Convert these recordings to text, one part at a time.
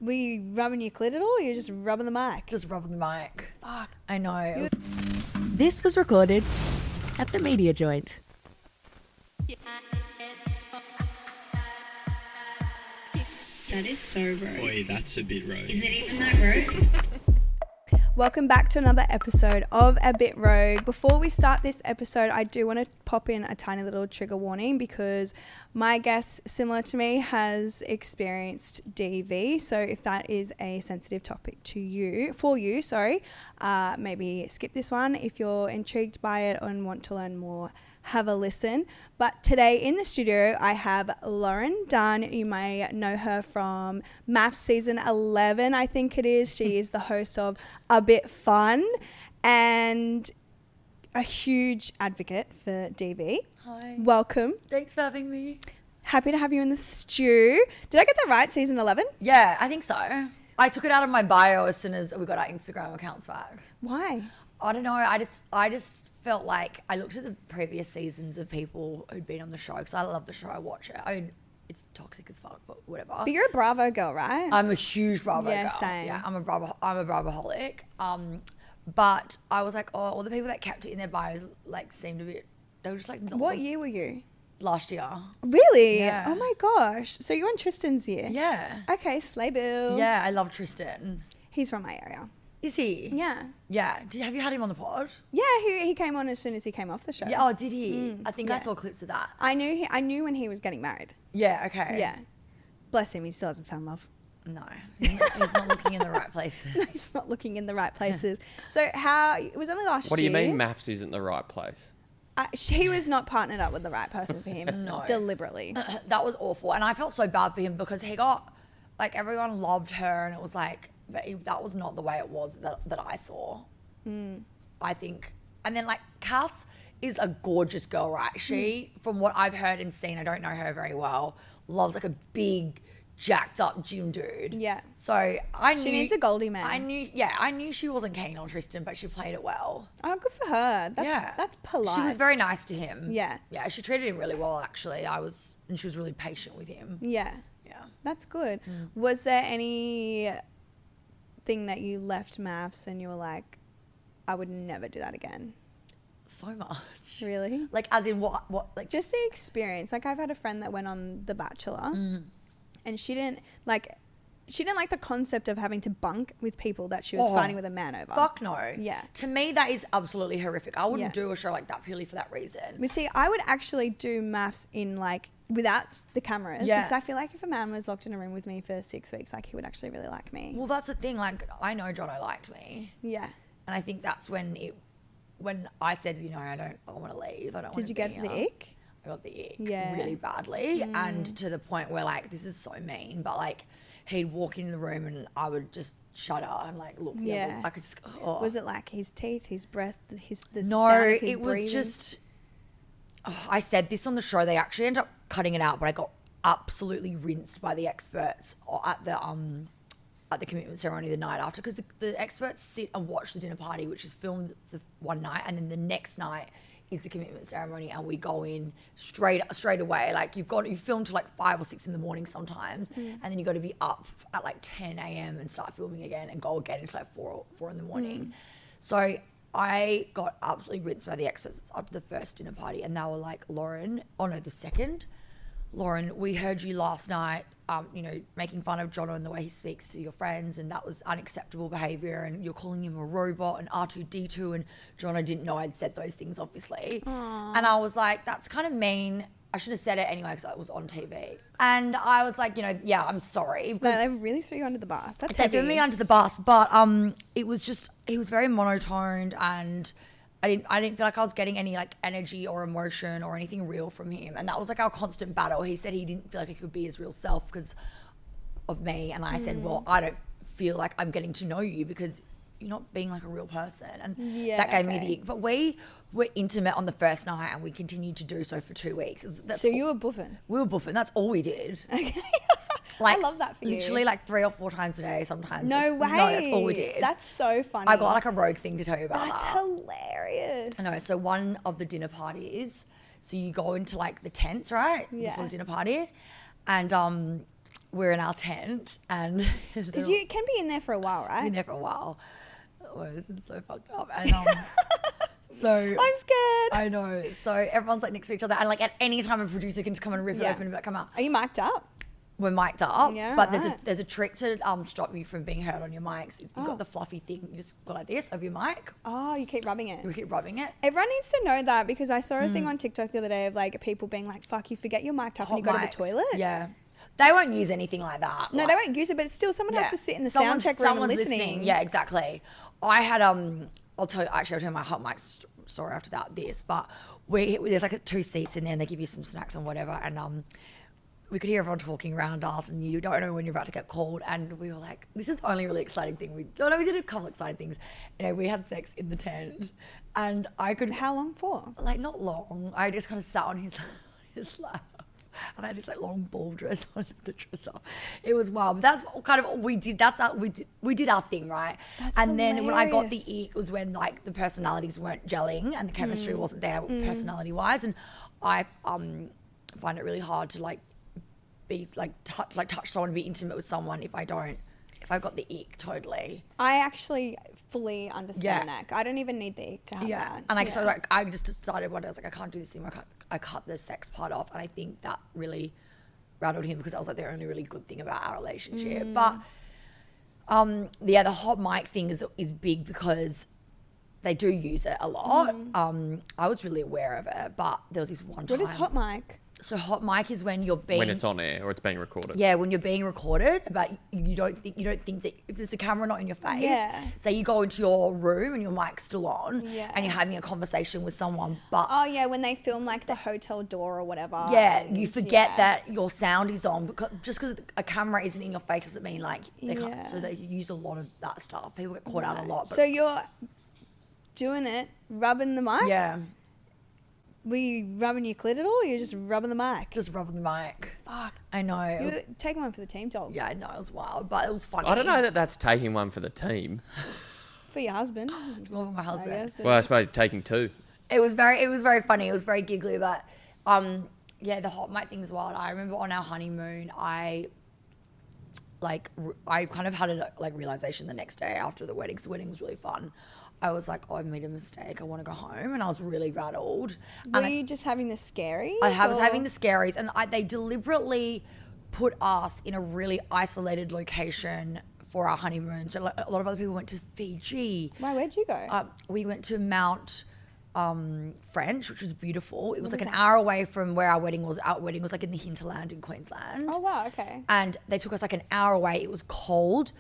Were you rubbing your clit at all? Or you're just rubbing the mic? Just rubbing the mic. Fuck. I know. This was recorded at the Media Joint. That is so rogue. Boy, that's a bit rogue. Is it even that rogue? Welcome back to another episode of A Bit Rogue. Before we start this episode, I do want to pop in a tiny little trigger warning because my guest, similar to me, has experienced DV. So if that is a sensitive topic maybe skip this one. If you're intrigued by it and want to learn more, have a listen. But today in the studio, I have Lauren Dunn. You may know her from MAFS season 11, I think it is. She is the host of A Bit Fun and a huge advocate for DV. Hi. Welcome. Thanks for having me. Happy to have you in the stew. Did I get that right, season 11? Yeah, I think so. I took it out of my bio as soon as we got our Instagram accounts back. Why? I don't know. I just felt like I looked at the previous seasons of people who'd been on the show because I love the show. I watch it. I mean, it's toxic as fuck, but whatever. But you're a Bravo girl, right? I'm a huge Bravo girl. Same. Yeah, I'm a Bravoholic. But I was like, oh, all the people that kept it in their bios like seemed a bit. They were just like. What year were you? Last year. Really? Yeah. Oh my gosh. So you're on Tristan's year? Yeah. Okay, Slay Bill. Yeah, I love Tristan. He's from my area. Is he? Yeah. Yeah. Have you had him on the pod? Yeah, he came on as soon as he came off the show. Yeah. Oh, did he? I think I yeah. saw clips of that. I knew when he was getting married. Yeah. Okay. Yeah. Bless him, he still hasn't found love. No, he's not looking in the right places. No, he's not looking in the right places. So it was only last year. What do you mean MAFS isn't the right place? He was not partnered up with the right person for him. No. Deliberately. That was awful, and I felt so bad for him because he got everyone loved her, and it was that was not the way it was that I saw. I think, and then Cass is a gorgeous girl, right? She, from what I've heard and seen, I don't know her very well, loves a big, jacked up gym dude. Yeah. So I knew She needs a Goldie man. I knew she wasn't keen on Tristan, but she played it well. Oh, good for her. That's polite. She was very nice to him. Yeah. Yeah, she treated him really well, actually. And she was really patient with him. Yeah. Yeah. That's good. Was there any thing that you left MAFS and you were like, I would never do that again? So much. Really? As in what Just the experience. I've had a friend that went on The Bachelor and she didn't like the concept of having to bunk with people that she was fighting with a man over. Fuck no. Yeah. To me, that is absolutely horrific. I wouldn't do a show like that purely for that reason. But see, I would actually do MAFS in without the cameras. Yeah. Because I feel like if a man was locked in a room with me for 6 weeks, he would actually really like me. Well, that's the thing. I know Jono liked me. Yeah. And I think that's when I said, I want to leave. I don't want to Did you be get here. the ick? I got the ick Yeah. really badly. And to the point where this is so mean, but he'd walk in the room and I would just shudder and look the Yeah. other. I could just oh. Was it his teeth, his breath, the No, sound of his it was breathing? just I said this on the show. They actually ended up cutting it out, but I got absolutely rinsed by the experts at the commitment ceremony the night after, because the experts sit and watch the dinner party, which is filmed the one night, and then the next night is the commitment ceremony, and we go in straight away. You film till 5 or 6 in the morning sometimes, and then you got to be up at 10 a.m. and start filming again and go again until 4 in the morning. So I got absolutely rinsed by the experts up to the first dinner party, and they were like, the second. Lauren, we heard you last night, making fun of Jono and the way he speaks to your friends, and that was unacceptable behaviour, and you're calling him a robot and R2-D2, and Jono didn't know I'd said those things, obviously. Aww. And I was like, that's kind of mean. I should have said it anyway because it was on TV. And I was like, yeah, I'm sorry. So they really threw you under the bus. That's They heavy. threw me under the bus, but it was just, he was very monotoned, and I didn't feel like I was getting any energy or emotion or anything real from him. And that was our constant battle. He said he didn't feel like he could be his real self because of me. And I said, well, I don't feel like I'm getting to know you because you're not being a real person. And that gave me the ick. But we were intimate on the first night, and we continued to do so for 2 weeks. So you were buffing? We were buffing. That's all we did. Okay. I love that for you. Literally 3 or 4 times a day sometimes. No way. No, that's all we did. That's so funny. I got a rogue thing to tell you about That's that. hilarious. I know. So one of the dinner parties, so you go into the tents, right? Yeah. Before the dinner party. And we're in our tent and Because you can be in there for a while, right? been there for a while. Oh, this is so fucked up. And so I'm scared. I know. So everyone's like next to each other, and like at any time a producer can just come and rip it open and be like, come out. Are you mic'd up? We're mic'd up, Yeah, but right. there's a trick to stop you from being heard on your mics. If you've got the fluffy thing, you just go like this over your mic. Oh, you keep rubbing it. You keep rubbing it. Everyone needs to know that, because I saw a thing on TikTok the other day of like people being like, fuck, you forget you're mic'd up and you go to the mics. toilet. Yeah. They won't use anything like that. No, like, they won't use it, but still someone has to sit in the sound check room and someone's listening. Yeah, exactly. I had I'll tell you my hot mic story after this, but there's like 2 seats in there and they give you some snacks and whatever, and we could hear everyone talking around us, and you don't know when you're about to get called, and we were like, this is the only really exciting thing we did a couple exciting things. We had sex in the tent, and I could How long for? like not long. I just kind of sat on his lap. And I had this like long ball dress on the dress up. It was wild. But that's kind of what we did. We did our thing, right? That's and then when I got the hilarious. ick was when like the personalities weren't gelling and the chemistry wasn't there personality wise. And I find it really hard to like be touch someone, be intimate with someone if I've got the ick totally. I actually fully understand Yeah. that. I don't even need the ick to have that. And I just decided one day I was like, I can't do this anymore. I cut the sex part off, and I think that really rattled him because that was like the only really good thing about our relationship. But the hot mic thing is big because they do use it a lot. I was really aware of it, but there was this one time. What is hot mic? So hot mic is when you're being When it's on air or it's being recorded. yeah, when you're being recorded, but you don't think that if there's a camera not in your face, Yeah. say you go into your room and your mic's still on, Yeah. and you're having a conversation with someone, but Oh yeah, when they film like the hotel door or whatever. yeah, and- you forget yeah. that your sound is on because just because a camera isn't in your face doesn't mean like they Yeah. can't. So they use a lot of that stuff. People get caught out a lot. But So you're doing it, rubbing the mic? yeah, Were you rubbing your clit at all, or you're just rubbing the mic? just rubbing the mic. Fuck. I know. You were taking one for the team dog. Yeah, I know it was wild, but it was funny. I don't know that that's taking one for the team. For your husband. Well, for my I husband. guess. Well, I suppose taking 2. It was very funny. It was very giggly, but the hot mic thing is wild. I remember on our honeymoon, I kind of had a realization the next day after the wedding. 'Cause the wedding was really fun. I was like, oh, I've made a mistake. I want to go home, and I was really rattled. Were And you just having the scaries? I was or- having the scaries, and they deliberately put us in a really isolated location for our honeymoon. So like, a lot of other people went to Fiji. Why? Where'd you go? We went to Mount French, which was beautiful. It was like an hour away from where our wedding was. Our wedding was like in the hinterland in Queensland. Oh wow. Okay. And they took us like an hour away. It was cold.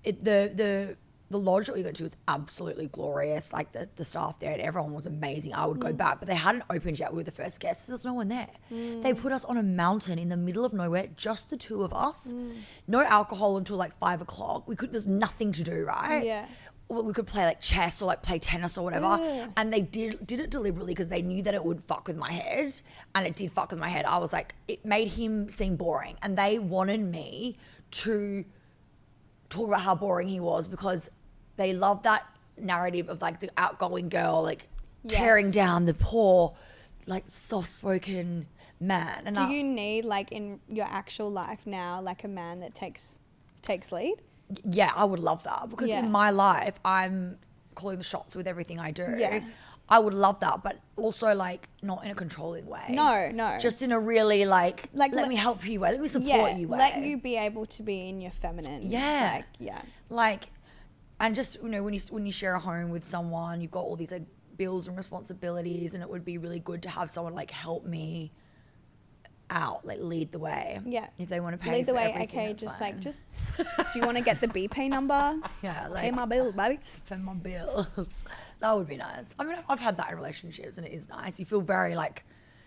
The lodge that we went to was absolutely glorious. Like the staff there and everyone was amazing. I would go back, but they hadn't opened yet. We were the first guests. So there's no one there. They put us on a mountain in the middle of nowhere, just the 2 of us. No alcohol until like 5 o'clock. There's nothing to do, right? Yeah. Or we could play like chess or like play tennis or whatever. And they did it deliberately because they knew that it would fuck with my head. And it did fuck with my head. I was like, it made him seem boring. And they wanted me to talk about how boring he was because they love that narrative of like the outgoing girl, like tearing Yes. down the poor, like soft-spoken man. And Do you need like in your actual life now like a man that takes lead? yeah, I would love that because Yeah. in my life, I'm calling the shots with everything I do. Yeah. I would love that, but also like not in a controlling way. No. Just in a really like let let- me help you way, let me support Yeah. you way. Let you be able to be in your feminine. Yeah. Like, yeah. Like, and just, when you share a home with someone, you've got all these like bills and responsibilities, and it would be really good to have someone like help me out, like lead the way. Yeah. If they want to pay Lead the for way. everything, Okay. that's Just fine. like do you want to get the BPay number? yeah, like Pay my bills, baby. pay my bills. That would be nice. I mean, I've had that in relationships, and it is nice. You feel very like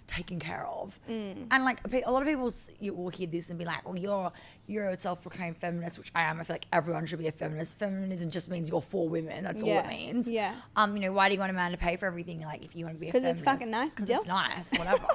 taken care of. And like a lot of people you will hear this and be like, well, you're a self-proclaimed feminist, which I am. I feel like everyone should be a feminist. Feminism just means you're for women. That's all it means. Yeah. Why do you want a man to pay for everything? Like, if you want to be a 'Cause feminist, it's fucking nice, because Jill. it's nice, whatever.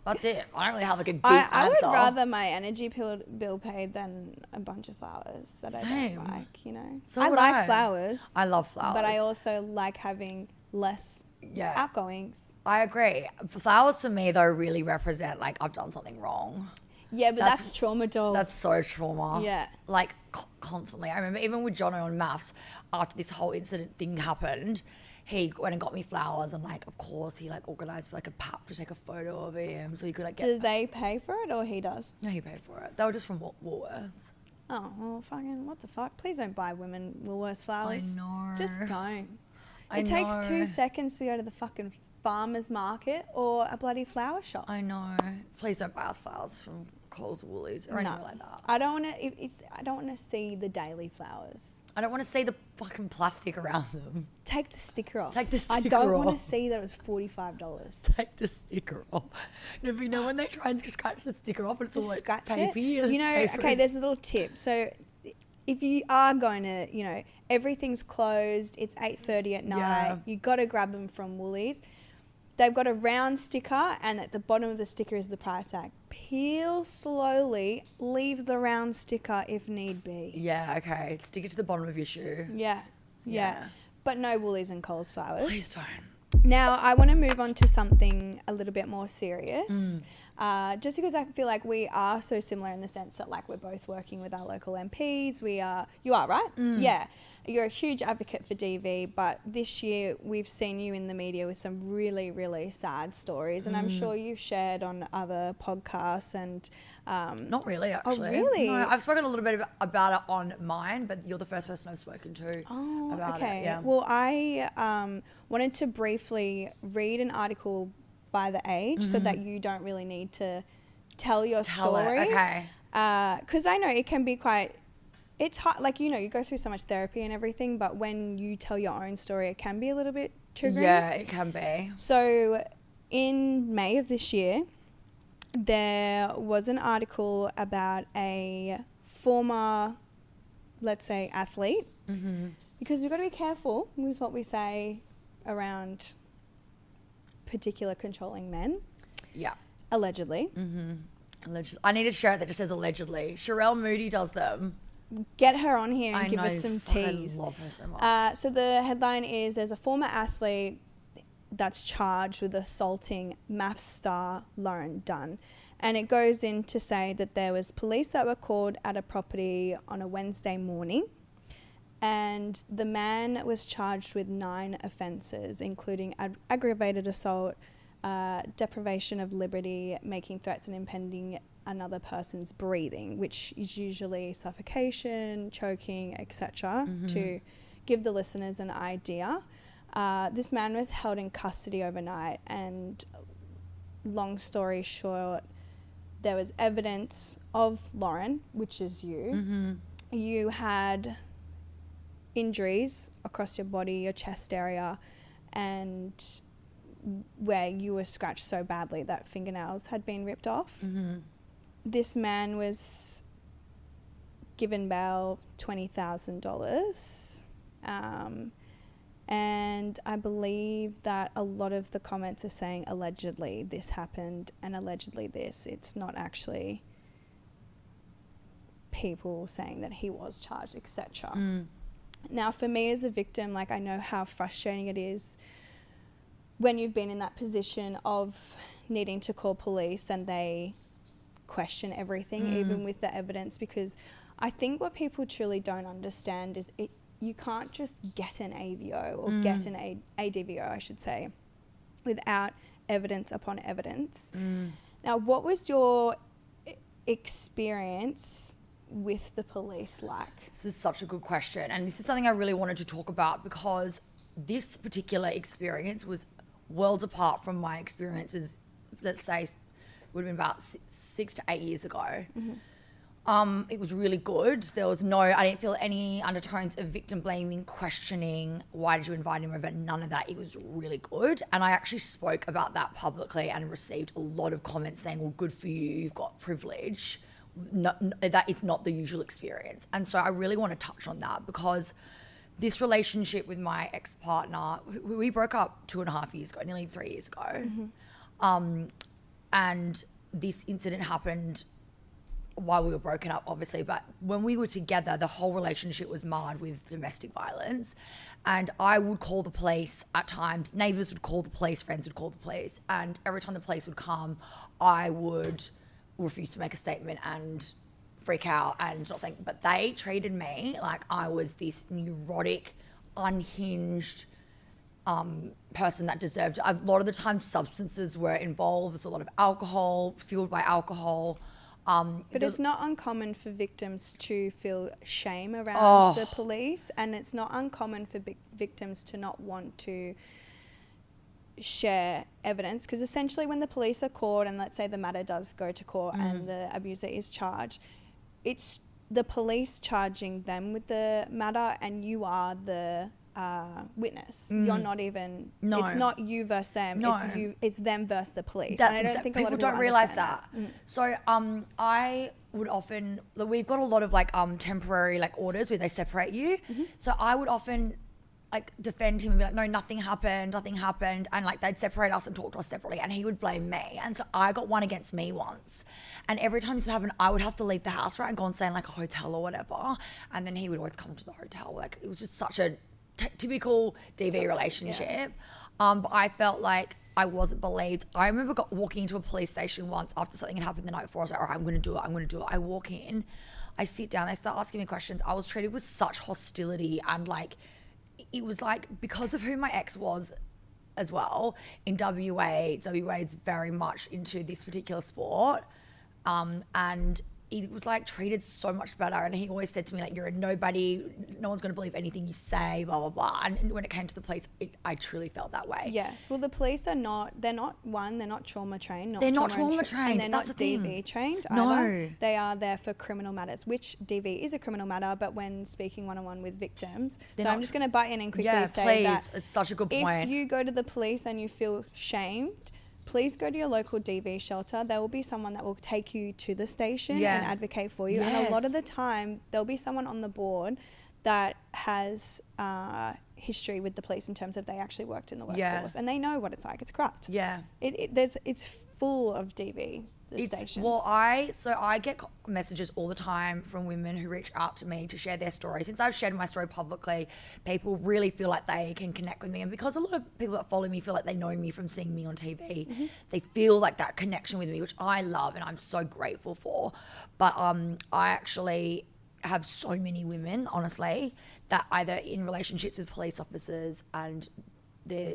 That's it. I don't really have like a deep I would answer. rather my energy bill paid than a bunch of flowers that I Same. don't like, you know. So I would like I. flowers. I love flowers, But I also like having less Yeah. outgoings. I agree. Flowers to me though really represent like I've done something wrong. Yeah, but that's trauma, dog. That's so trauma. Yeah. Like constantly. I remember even with Jono on MAFS, after this whole incident thing happened, he went and got me flowers, and like, of course, he like organised for like a pap to take a photo of him so he could like get. Do they pay for it or he does? No, he paid for it. They were just from Woolworths. Oh, well, fucking what the fuck? Please don't buy women Woolworths flowers. I know. Just don't. I It takes know. 2 seconds to go to the fucking farmer's market or a bloody flower shop. I know. Please don't buy us flowers from Coles or Woolies or anything like that. I don't want to. I don't want to see the daily flowers. I don't want to see the fucking plastic around them. Take the sticker off. Take the I sticker don't want off. to see that it was $45. Take the sticker off. No, but you know when they try and scratch the sticker off, and it's all Just like scratch it. paper. You know, okay, there's a little tip. So if you are going to, you know, everything's closed, it's 8:30 at night, Yeah. you got to grab them from Woolies. They've got a round sticker, and at the bottom of the sticker is the price tag. Peel slowly, leave the round sticker if need be. Yeah, okay. Stick it to the bottom of your shoe. Yeah. Yeah. But no Woolies and Coles flowers. Please don't. Now, I want to move on to something a little bit more serious. Just because I feel like we are so similar in the sense that, like, we're both working with our local MPs. You are, right? Yeah. You're a huge advocate for DV, but this year we've seen you in the media with some really, really sad stories. And I'm sure you've shared on other podcasts and... Not really, actually. really? No, I've spoken a little bit about it on mine, but you're the first person I've spoken to about it. Yeah. Well, I wanted to briefly read an article by The Age so that you don't really need to tell your story. Okay. Because I know it can be quite... It's hard, like, you know, you go through so much therapy and everything, but when you tell your own story, it can be a little bit triggering. Yeah, it can be. So in May of this year, there was an article about a former, let's say, athlete, because we've got to be careful with what we say around particular controlling men, Yeah. allegedly. Allegedly. I need a shirt that just says allegedly. Sherelle Moody does them. Get her on here and I give know, us some fucking teas. love her so much. So the headline is, there's a former athlete that's charged with assaulting MAFS star Lauren Dunn. And it goes in to say that there was police that were called at a property on a Wednesday morning. And the man was charged with 9 offences, including aggravated assault, deprivation of liberty, making threats and impeding another person's breathing, which is usually suffocation, choking, etc. To give the listeners an idea. This man was held in custody overnight, and long story short, there was evidence of Lauren, which is you. You had injuries across your body, your chest area, and where you were scratched so badly that fingernails had been ripped off. This man was given bail $20,000. And I believe that a lot of the comments are saying allegedly this happened and allegedly this. It's not actually people saying that he was charged, etc. Now, for me as a victim, like, I know how frustrating it is when you've been in that position of needing to call police and they question everything, even with the evidence, because I think what people truly don't understand is you can't just get an AVO or get an ADVO, I should say, without evidence upon evidence. Now, what was your experience with the police like? This is such a good question, and this is something I really wanted to talk about, because this particular experience was worlds apart from my experiences, let's say, would have been about 6 to 8 years ago. It was really good. There was I didn't feel any undertones of victim blaming, questioning, why did you invite him over? None of that. It was really good. And I actually spoke about that publicly and received a lot of comments saying, well, good for you, you've got privilege. That it's not the usual experience. And so I really want to touch on that, because this relationship with my ex-partner, we broke up 2.5 years ago, nearly 3 years ago. And this incident happened while we were broken up, obviously, but when we were together, the whole relationship was marred with domestic violence. And I would call the police at times, neighbours would call the police, friends would call the police, and every time the police would come, I would refuse to make a statement and freak out and not saying, but they treated me like I was this neurotic, unhinged person that deserved. A lot of the time substances were involved. There's a lot of alcohol, fueled by alcohol. But it's not uncommon for victims to feel shame around the police, and it's not uncommon for victims to not want to share evidence, because essentially when the police are called and let's say the matter does go to court and the abuser is charged, it's the police charging them with the matter and you are the witness. You're not even, it's not you versus them, it's them versus the police. That's and I don't think people a lot of don't realize that. So I would often, we've got a lot of like temporary like orders where they separate you. So I would often like defend him and be like, no, nothing happened, and like they'd separate us and talk to us separately, and he would blame me. And so I got one against me once, and every time this would happen, I would have to leave the house, right, and go and stay in like a hotel or whatever, and then he would always come to the hotel. Like it was just such a typical DV relationship. But I felt like I wasn't believed. I remember walking into a police station once after something had happened the night before. I was like, all right, I'm going to do it. I walk in, I sit down, they start asking me questions. I was treated with such hostility, and like it was like because of who my ex was as well in WA is very much into this particular sport, and he was like treated so much better, and he always said to me like, you're a nobody, no one's going to believe anything you say, blah blah blah. And when it came to the police, I truly felt that way. Yes, well the police are not, they're not trauma trained, they're not trauma trained, and they're that's not the DV thing. trained No. either. They are there for criminal matters, which DV is a criminal matter, but when speaking one-on-one with victims, I'm just going to butt in and quickly say that it's such a good point. If you go to the police and you feel shamed, please go to your local DV shelter. There will be someone that will take you to the station and advocate for you. And a lot of the time, there'll be someone on the board that has history with the police in terms of they actually worked in the workforce and they know what it's like. It's corrupt. Yeah. It's full of DV stations. Well, I get messages all the time from women who reach out to me to share their story. Since I've shared my story publicly, people really feel like they can connect with me. And because a lot of people that follow me feel like they know me from seeing me on TV, they feel like that connection with me, which I love and I'm so grateful for. But I actually have so many women, honestly, that either in relationships with police officers and they're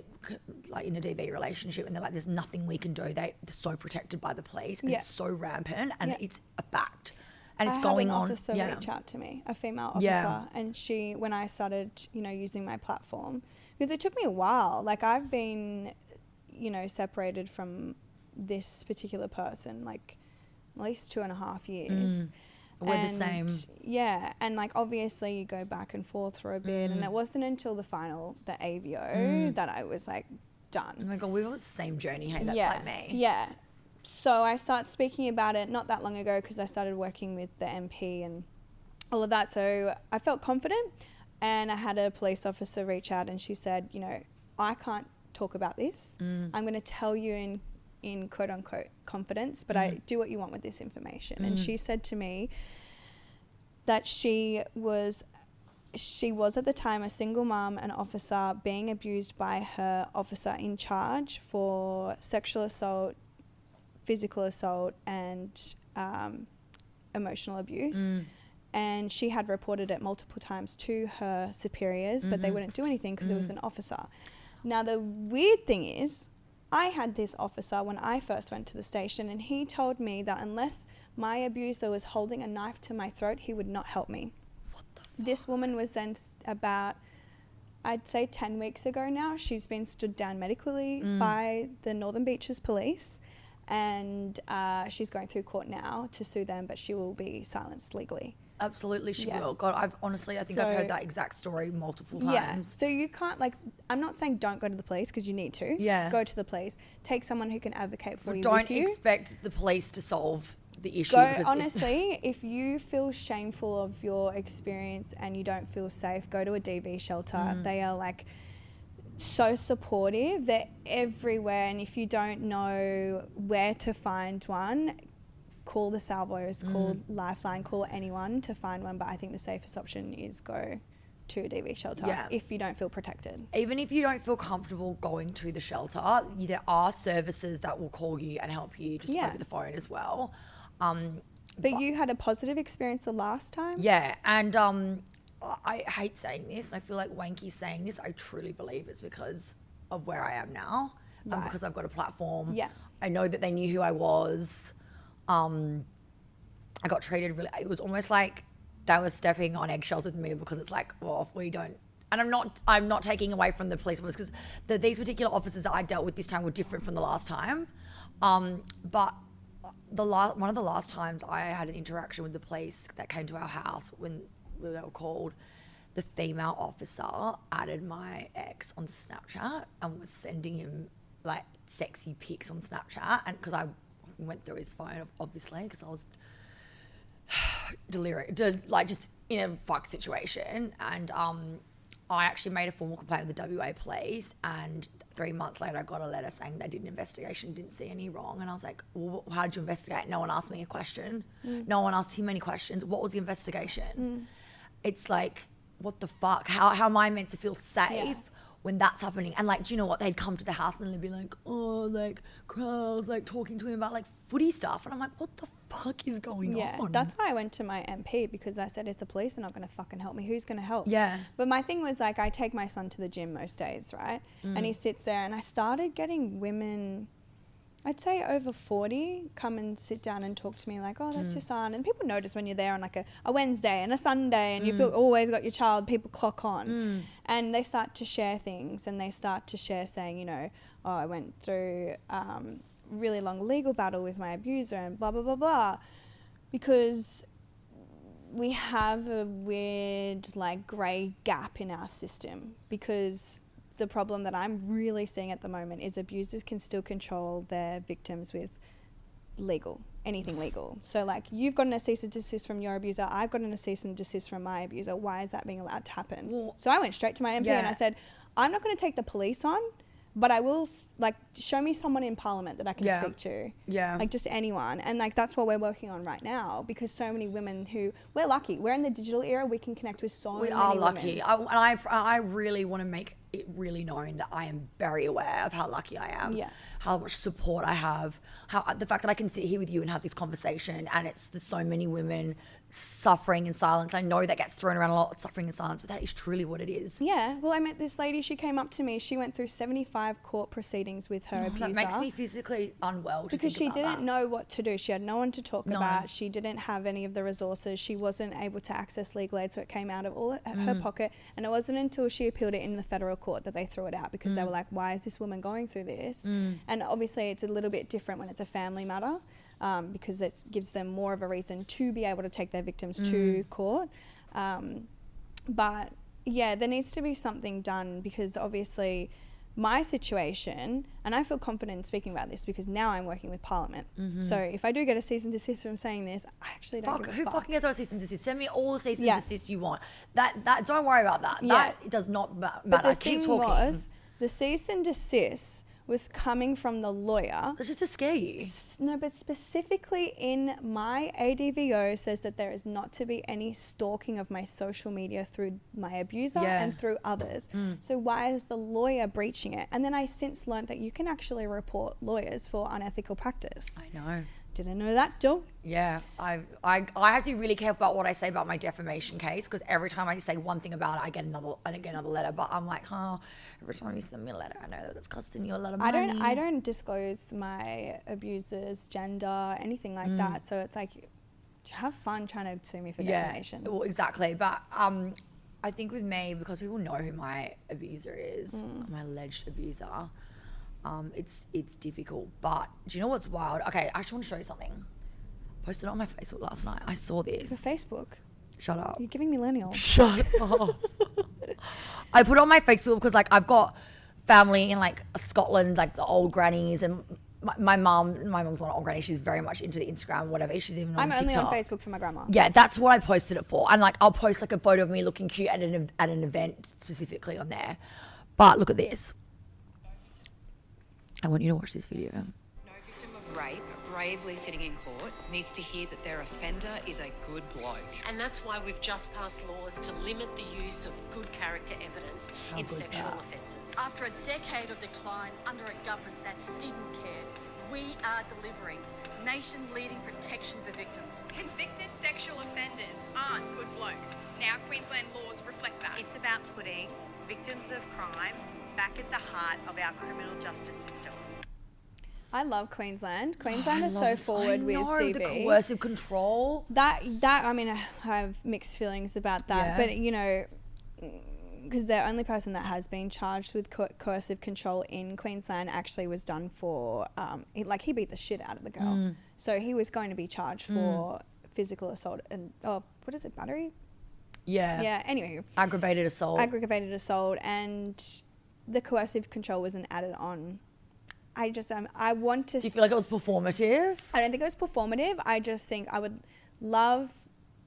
like in a DV relationship and they're like, there's nothing we can do. They're so protected by the police and it's so rampant and it's a fact. And it's going on. I had an officer reach out to me, a female officer, and she, when I started, using my platform, because it took me a while. Like I've been, separated from this particular person, like at least 2.5 years. We're the same. Yeah, and like obviously you go back and forth for a bit, and it wasn't until the AVO that I was like done. Oh my God, we're on the same journey, hey, that's like me. Yeah. So I started speaking about it not that long ago because I started working with the MP and all of that. So I felt confident, and I had a police officer reach out and she said, I can't talk about this. I'm going to tell you in quote unquote confidence, but I do what you want with this information. And she said to me that she was at the time a single mum and officer being abused by her officer in charge for sexual assault, physical assault and emotional abuse. And she had reported it multiple times to her superiors, but they wouldn't do anything because it was an officer. Now the weird thing is, I had this officer when I first went to the station, and he told me that unless my abuser was holding a knife to my throat, he would not help me. What the fuck? This woman was then about, I'd say 10 weeks ago now, she's been stood down medically by the Northern Beaches police, and she's going through court now to sue them, but she will be silenced legally. Absolutely she will. God, I think I've heard that exact story multiple times. Yeah, so you can't, I'm not saying don't go to the police because you need to. Yeah. Go to the police. Take someone who can advocate for you. Don't expect the police to solve the issue. Honestly, if you feel shameful of your experience and you don't feel safe, go to a DV shelter. They are so supportive. They're everywhere. And if you don't know where to find one, call the Salvos, call Lifeline, call anyone to find one. But I think the safest option is go to a DV shelter if you don't feel protected. Even if you don't feel comfortable going to the shelter, there are services that will call you and help you just over the phone as well. But you had a positive experience the last time? Yeah, and I hate saying this, and I feel like wanky saying this. I truly believe it's because of where I am now, and because I've got a platform. Yeah. I know that they knew who I was. I got treated really. It was almost like they were stepping on eggshells with me, because it's like, well, if we don't. And I'm not taking away from the police officers, because these particular officers that I dealt with this time were different from the last time. But one of the last times I had an interaction with the police that came to our house when we were called, the female officer added my ex on Snapchat and was sending him like sexy pics on Snapchat, and because I went through his phone, obviously, because I was delirious, like just in a fuck situation, and I actually made a formal complaint with the WA police, and 3 months later I got a letter saying they did an investigation, didn't see any wrong. And I was like, well, how did you investigate? No one asked me a question. No one asked him any questions. What was the investigation? It's like, what the fuck? How am I meant to feel safe when that's happening? And like, do you know what? They'd come to the house and they'd be like, oh, like, Crow's like talking to him about like footy stuff. And I'm like, what the fuck is going on? Yeah, that's why I went to my MP, because I said, if the police are not going to fucking help me, who's going to help? Yeah. But my thing was like, I take my son to the gym most days, right? And he sits there, and I started getting women, I'd say over 40, come and sit down and talk to me like, oh, that's your son. And people notice when you're there on like a Wednesday and a Sunday, and you've always got your child, people clock on. And they start to share things, and they start to share saying, you know, oh, I went through really long legal battle with my abuser and blah, blah, blah, blah. Because we have a weird like grey gap in our system, because the problem that I'm really seeing at the moment is abusers can still control their victims with anything legal. So like, you've gotten a cease and desist from your abuser, I've gotten a cease and desist from my abuser. Why is that being allowed to happen? Well, so I went straight to my MP and I said, I'm not going to take the police on, but I will like show me someone in Parliament that I can speak to. Yeah. Like just anyone. And like, that's what we're working on right now, because so many women we're lucky. We're in the digital era. We can connect with so many women. We are lucky. I really want to make it really known that I am very aware of how lucky I am. Yeah. How much support I have, the fact that I can sit here with you and have this conversation, and there's so many women suffering in silence. I know that gets thrown around a lot, suffering in silence, but that is truly what it is. Yeah. Well, I met this lady, she came up to me, she went through 75 court proceedings with her abuser. That makes me physically unwell because she didn't know what to do. She had no one to talk about. She didn't have any of the resources. She wasn't able to access legal aid, so it came out of all her pocket. And it wasn't until she appealed it in the federal court that they threw it out, because they were like, why is this woman going through this? And obviously it's a little bit different when it's a family matter, because it gives them more of a reason to be able to take their victims to court. But yeah, there needs to be something done, because obviously my situation, and I feel confident in speaking about this because now I'm working with Parliament. So if I do get a cease and desist from saying this, I actually don't give a fuck. Who fucking gets on a cease and desist? Send me all the cease and desist you want. That don't worry about that. That does not matter. But the Keep thing talking. was, the cease and desist was coming from the lawyer. It's just to scare you. No, but specifically in my ADVO says that there is not to be any stalking of my social media through my abuser and through others. So why is the lawyer breaching it? And then I since learned that you can actually report lawyers for unethical practice. I know. Didn't know that, though. Yeah, I have to be really careful about what I say about my defamation case, because every time I say one thing about it, I get another letter. But I'm like, every time you send me a letter, I know that it's costing you a lot of money. I don't disclose my abuser's gender, anything like that. So it's like, have fun trying to sue me for defamation. Well, exactly. But I think with me, because people know who my abuser is, my alleged abuser. It's difficult, but do you know what's wild? Okay, I actually want to show you something. I posted it on my Facebook last night. I saw this. For Facebook? Shut up. You're giving millennials. Shut up. I put it on my Facebook because like I've got family in like Scotland, like the old grannies, and my mom's not an old granny. She's very much into the Instagram, whatever. She's even on TikTok. I'm only on Facebook for my grandma. Yeah, that's what I posted it for. And like I'll post like a photo of me looking cute at an event specifically on there. But look at this. I want you to watch this video. No victim of rape bravely sitting in court needs to hear that their offender is a good bloke. And that's why we've just passed laws to limit the use of good character evidence in sexual offences. After a decade of decline under a government that didn't care, We are delivering nation-leading protection for victims. Convicted sexual offenders aren't good blokes. Now Queensland laws reflect that. It's about putting victims of crime back at the heart of our criminal justice system. I love Queensland. Queensland is so forward with DV. The coercive control. That I mean, I have mixed feelings about that. But, you know, because the only person that has been charged with coercive control in Queensland actually was done for, he beat the shit out of the girl. So he was going to be charged for physical assault and, what is it, battery? Yeah. Yeah, anyway. Aggravated assault. And the coercive control wasn't added on. I want to... Do you feel like it was performative? I don't think it was performative. I just think I would love,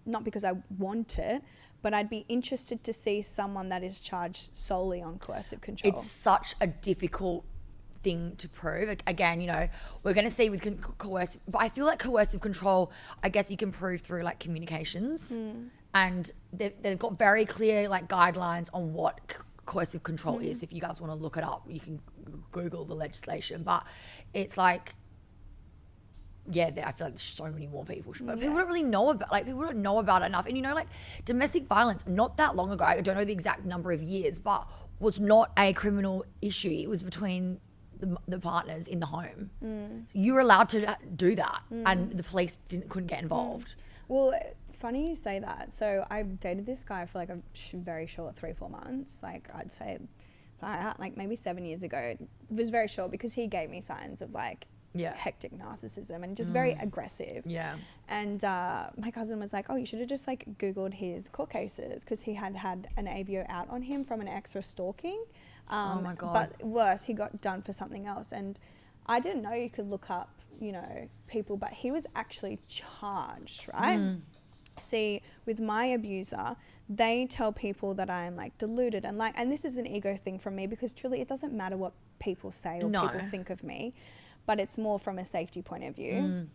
not because I want it, but I'd be interested to see someone that is charged solely on coercive control. It's such a difficult thing to prove. Again, you know, we're going to see with coercive, but I feel like coercive control, I guess you can prove through like communications, and they've got very clear like guidelines on what coercive control is. If you guys want to look it up, you can Google the legislation, but it's like, I feel like there's so many more people, but people don't really know about, people don't know about it enough. And you know, like domestic violence, not that long ago, I don't know the exact number of years, but was not a criminal issue. It was between the partners in the home. You were allowed to do that, and the police couldn't get involved. Well, funny you say that. So I dated this guy for like a very short 3-4 months. Like I'd say, like maybe 7 years ago. It was very short because he gave me signs of like hectic narcissism and just very aggressive. Yeah. And my cousin was like, oh, you should have just like Googled his court cases, because he had an AVO out on him from an ex for stalking. Oh my God. But worse, he got done for something else. And I didn't know you could look up, you know, people, but he was actually charged, right? See, with my abuser, they tell people that I'm like deluded and this is an ego thing from me, because truly it doesn't matter what people say or people think of me, but it's more from a safety point of view.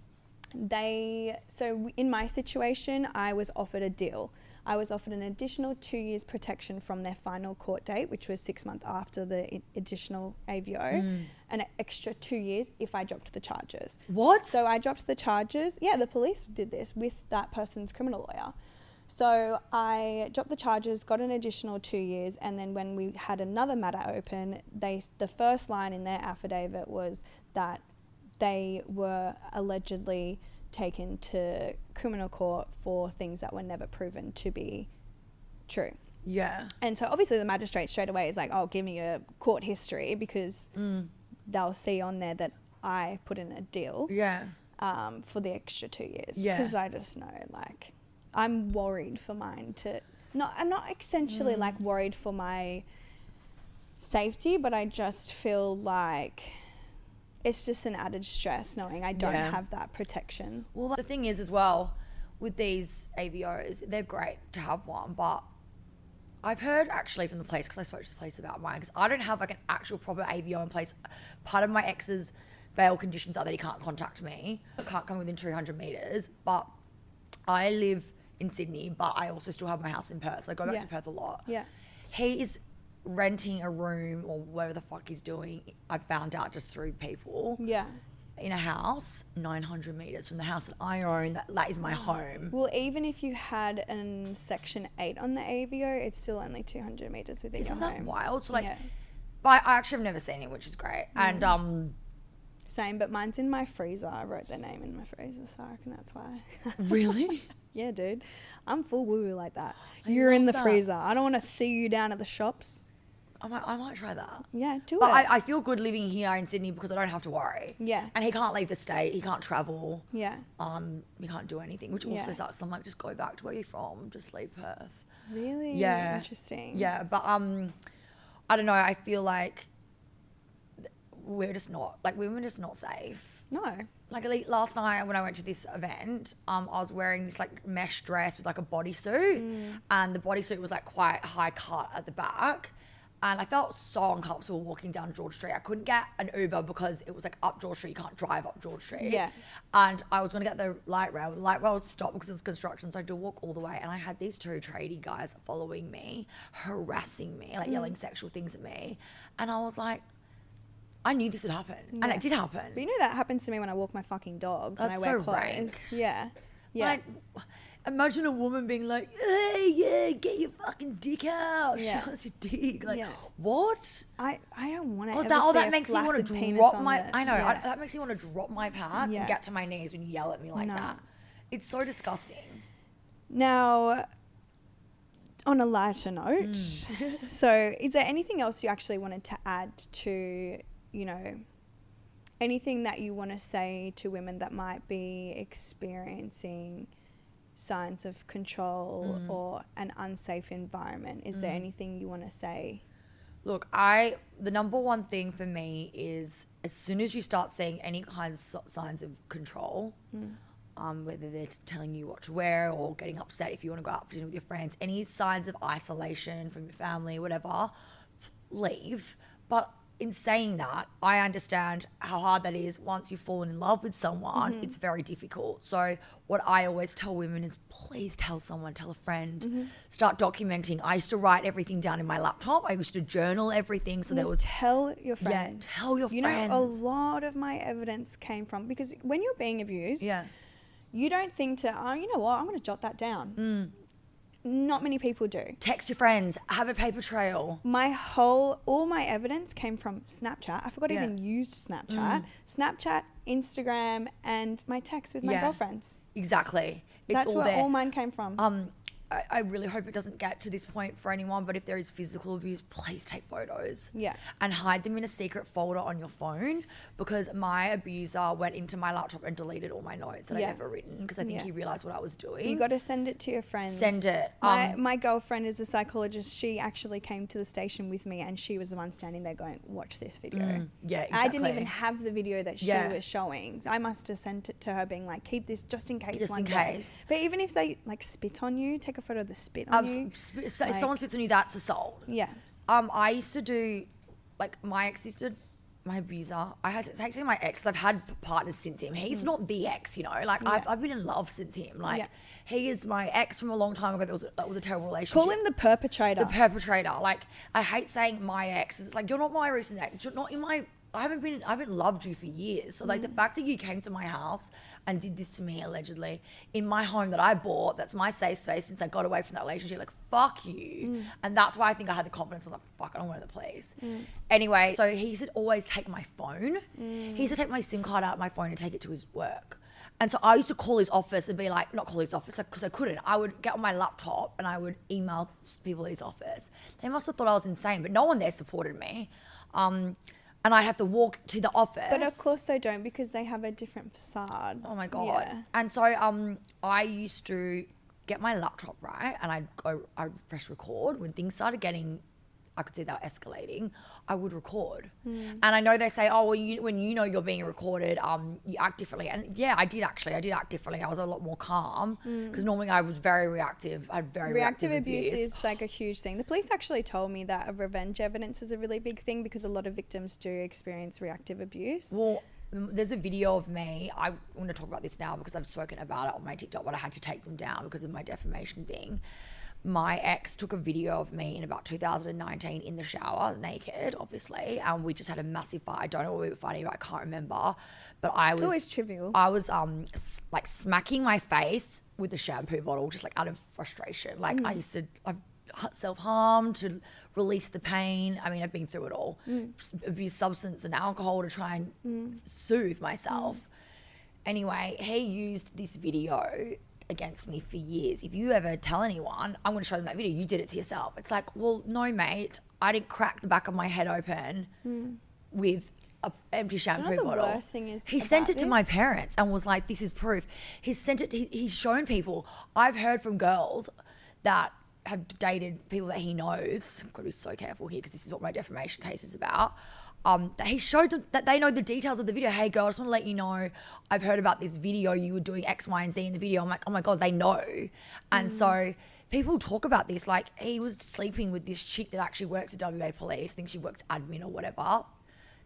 So in my situation, I was offered a deal. I was offered an additional 2 years protection from their final court date, which was 6 months after the additional AVO, an extra 2 years if I dropped the charges. What? So I dropped the charges. Yeah, the police did this with that person's criminal lawyer. So I dropped the charges, got an additional 2 years, and then when we had another matter open, the first line in their affidavit was that they were allegedly taken to criminal court for things that were never proven to be true. Yeah. And so obviously the magistrate straight away is like, oh, give me a court history, because they'll see on there that I put in a deal for the extra 2 years. Because I just know, like, I'm worried for mine to... I'm not essentially like worried for my safety, but I just feel like... it's just an added stress knowing I don't have that protection. Well, the thing is as well, with these AVOs, they're great to have one, but I've heard actually from the police, because I spoke to the police about mine, because I don't have like an actual proper AVO in place. Part of my ex's bail conditions are that he can't contact me. I can't come within 200 metres, but I live in Sydney, but I also still have my house in Perth, so I go back to Perth a lot. Yeah. He is renting a room or whatever the fuck he's doing, I found out just through people. Yeah. In a house 900 metres from the house that I own, that is my home. Well, even if you had an Section 8 on the AVO, it's still only 200 metres within your home. Isn't that wild? So like, but I actually have never seen it, which is great. And same, but mine's in my freezer. I wrote their name in my freezer, so I reckon that's why. Really? Yeah, dude. I'm full woo-woo like that. You're in the freezer. I don't want to see you down at the shops. I might try that. Yeah, do but it. I feel good living here in Sydney because I don't have to worry. Yeah. And he can't leave the state. He can't travel. Yeah. He can't do anything, which also sucks. I'm like, just go back to where you're from. Just leave Perth. Really? Yeah. Interesting. Yeah, but I don't know. I feel like we're just not, like, women are just not safe. No. Like last night when I went to this event, I was wearing this like mesh dress with like a bodysuit, and the bodysuit was like quite high cut at the back. And I felt so uncomfortable walking down George Street. I couldn't get an Uber because it was like up George Street. You can't drive up George Street. Yeah. And I was going to get the light rail. The light rail stopped because it's construction. So I had to walk all the way. And I had these two tradie guys following me, harassing me, like yelling sexual things at me. And I was like, I knew this would happen. And it did happen. But you know that happens to me when I walk my fucking dogs and I That's wear so clothes. rank. Yeah. Yeah. Like, imagine a woman being like, hey, yeah, get your fucking dick out. Yeah. Show us your dick. Like, Yeah. what? I don't want to Oh, ever that, see that a makes me want flaccid to penis drop on my... the- I know. yeah. That makes me want to drop my pants Yeah. and get to my knees when you yell at me like No. that. It's so disgusting. Now, on a lighter note, so is there anything else you actually wanted to add to, you know, anything that you want to say to women that might be experiencing signs of control or an unsafe environment? Is there anything you want to say? Look, the number one thing for me is as soon as you start seeing any kinds of signs of control, whether they're telling you what to wear or getting upset if you want to go out for dinner with your friends, any signs of isolation from your family, whatever, leave. But in saying that, I understand how hard that is once you've fallen in love with someone. It's very difficult. So what I always tell women is please tell someone, tell a friend, start documenting. I used to write everything down in my laptop. I used to journal everything. So there was... Tell your friends. Yeah, tell your you friends. know, a lot of my evidence came from, because when you're being abused, you don't think to, oh, you know what, I'm going to jot that down. Not many people do. Text your friends, have a paper trail. All my evidence came from Snapchat. I forgot I even used Snapchat. Snapchat, Instagram, and my text with my girlfriends. Exactly. It's That's all where there. all mine came from. I really hope it doesn't get to this point for anyone, but if there is physical abuse, please take photos. Yeah. And hide them in a secret folder on your phone, because my abuser went into my laptop and deleted all my notes that I'd ever written, because I think he realized what I was doing. You got to send it to your friends. Send it. My girlfriend is a psychologist. She actually came to the station with me, and she was the one standing there going, watch this video. Yeah, exactly. I didn't even have the video that she was showing. So I must have sent it to her being like, keep this just in case. Just in case. But even if they like spit on you, take a photo of the spit on you. If someone spits on you, that's assault. Yeah. I used to do, like, my abuser, I had to take my ex, I've had partners since him. He's not the ex, you know, like I've been in love since him. Like he is my ex from a long time ago. That was a terrible relationship. Call him the perpetrator. The perpetrator. Like, I hate saying my ex. It's like, you're not my recent ex. You're not in my, I haven't loved you for years. So like the fact that you came to my house and did this to me allegedly in my home that I bought, that's my safe space since I got away from that relationship, like fuck you. And that's why I think I had the confidence. I was like, fuck, I don't want to the police. Anyway, so he used to always take my phone. He used to take my SIM card out of my phone and take it to his work. And so I used to call his office and be like, not call his office because I couldn't. I would get on my laptop and I would email people at his office. They must have thought I was insane, but no one there supported me. And I'd have to walk to the office. But of course they don't, because they have a different facade. Oh my God. Yeah. And so I used to get my laptop, right? And I'd press record. When things started getting, I could see they were escalating, I would record. And I know they say, oh, well, when you know you're being recorded, you act differently. And yeah, I did act differently. I was a lot more calm, because normally I was very reactive. I had very reactive abuse. Is like a huge thing. The police actually told me that revenge evidence is a really big thing, because a lot of victims do experience reactive abuse. Well, there's a video of me. I want to talk about this now because I've spoken about it on my TikTok, but I had to take them down because of my defamation thing. My ex took a video of me in about 2019 in the shower, naked, obviously, and we just had a massive fight. I don't know what we were fighting about, I can't remember. But It's always trivial. I was like smacking my face with a shampoo bottle, just like out of frustration. Like I've self-harmed to release the pain. I mean, I've been through it all. Abused substance and alcohol to try and soothe myself. Anyway, he used this video against me for years. If you ever tell anyone, I'm going to show them that video, you did it to yourself. It's like, well, no, mate, I didn't crack the back of my head open with an empty shampoo bottle. The worst thing is he sent it to my parents and was like, this is proof. He's sent it, he's shown people. I've heard from girls that have dated people that he knows. I've got to be so careful here because this is what my defamation case is about. That he showed them that they know the details of the video. Hey girl, I just want to let you know, I've heard about this video. You were doing X, Y, and Z in the video. I'm like, oh my God, they know. And so people talk about this. Like, he was sleeping with this chick that actually works at WA Police. I think she works admin or whatever.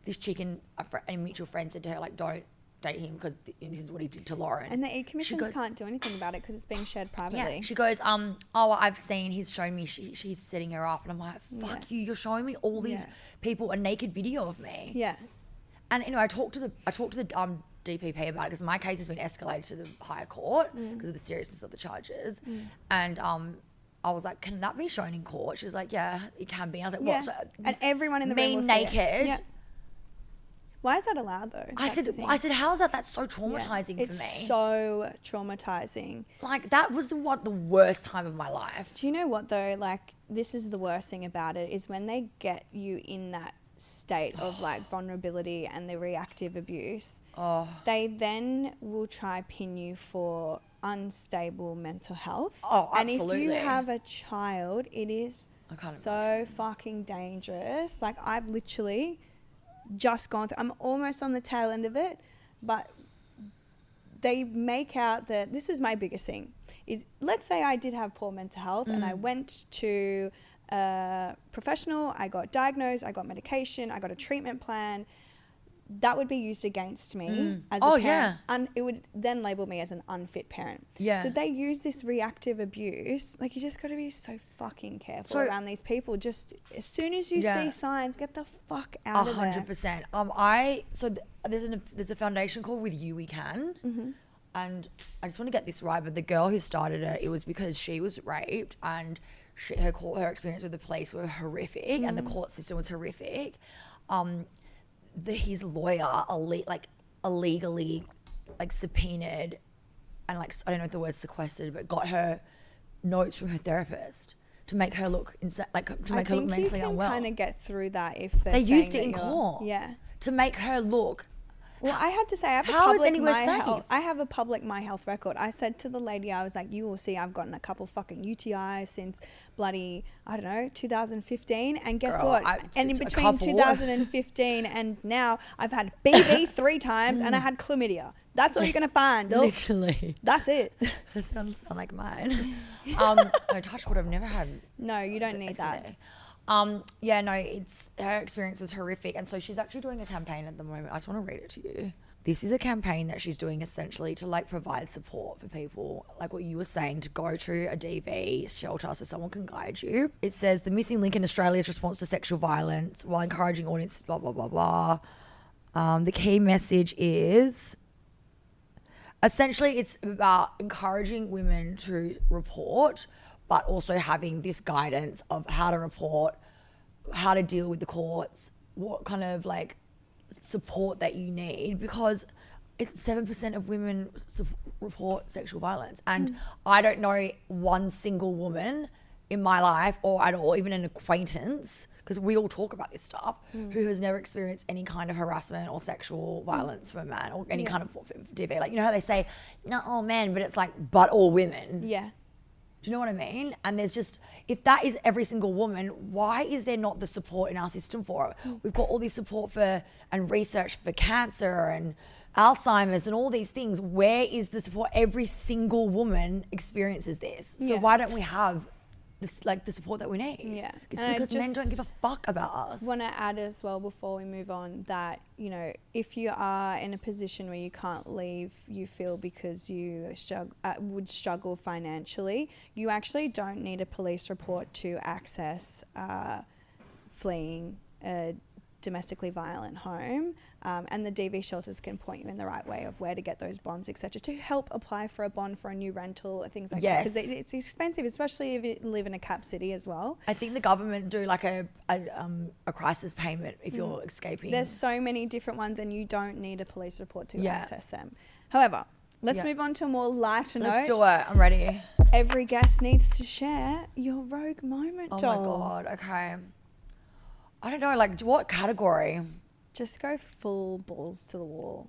This chick and a mutual friend said to her, like, don't date him because this is what he did to Lauren. And the e-commissions can't do anything about it because it's being shared privately. Yeah. She goes, oh, I've seen, he's shown me, she's setting her up. And I'm like, fuck you, you're showing me all these people a naked video of me. Yeah. And I talked to the DPP about it because my case has been escalated to the higher court because of the seriousness of the charges. And I was like, can that be shown in court? She was like, yeah, it can be. And I was like, what? So, and everyone in the room will see naked. it. Yeah. Why is that allowed though? I said, how is that? That's so traumatizing for me. It's so traumatizing. Like that was the worst time of my life. Do you know what though? Like this is the worst thing about it is when they get you in that state of like vulnerability and the reactive abuse. They then will try pin you for unstable mental health. Absolutely. And if you have a child, it is so fucking dangerous. Like I've literally just gone through, I'm almost on the tail end of it, but they make out that this was my biggest thing is, let's say I did have poor mental health and I went to a professional, I got diagnosed, I got medication, I got a treatment plan. That would be used against me as a parent. And it would then label me as an unfit parent. Yeah. So they use this reactive abuse. Like you just got to be so fucking careful around these people. Just as soon as you see signs, get the fuck out of there. 100%. There's a foundation called With You We Can. And I just want to get this right, but the girl who started it was because she was raped and her experience with the police were horrific and the court system was horrific. His lawyer illegally subpoenaed and I don't know if the word's sequestered, but got her notes from her therapist to make her look make her look mentally unwell. I think you can kind of get through that if they used it in court. Yeah. To make her look. Well, I had to say, I have a public My Health record. I said to the lady, I was like, you will see I've gotten a couple fucking UTIs since bloody, I don't know, 2015. And guess what? And in between 2015 and now, I've had BB 3 times and I had chlamydia. That's all you're going to find. Literally. That's it. That sounds like mine. No, touch wood, I've never had. No, you don't need that. It's her experience was horrific, and so she's actually doing a campaign at the moment. I just want to read it to you. This is a campaign that she's doing essentially to provide support for people, like what you were saying, to go to a DV shelter so someone can guide you. It says the missing link in Australia's response to sexual violence while encouraging audiences, blah blah blah blah. The key message is essentially it's about encouraging women to report, but also having this guidance of how to report, how to deal with the courts, what kind of support that you need, because it's 7% of women report sexual violence. And I don't know one single woman in my life or at all, even an acquaintance, because we all talk about this stuff, who has never experienced any kind of harassment or sexual violence from a man or any kind of DV. Like, you know how they say, not all men, but it's but all women. Yeah. Do you know what I mean? And there's just, if that is every single woman, why is there not the support in our system for it? We've got all this support for and research for cancer and Alzheimer's and all these things. Where is the support? Every single woman experiences this. So why don't we have this, the support that we need? Yeah. It's because men don't give a fuck about us. I want to add as well before we move on that, if you are in a position where you can't leave, you feel because you would struggle financially, you actually don't need a police report to access fleeing a domestically violent home. And the DV shelters can point you in the right way of where to get those bonds, etc., to help apply for a bond for a new rental or things like that. Because it's expensive, especially if you live in a cap city as well. I think the government do a crisis payment if you're escaping. There's so many different ones, and you don't need a police report to access them. However, let's move on to a more lighter note. Let's do it. I'm ready. Every guest needs to share your rogue moment, Oh doll. my God. Okay. I don't know, what category? Just go full balls to the wall.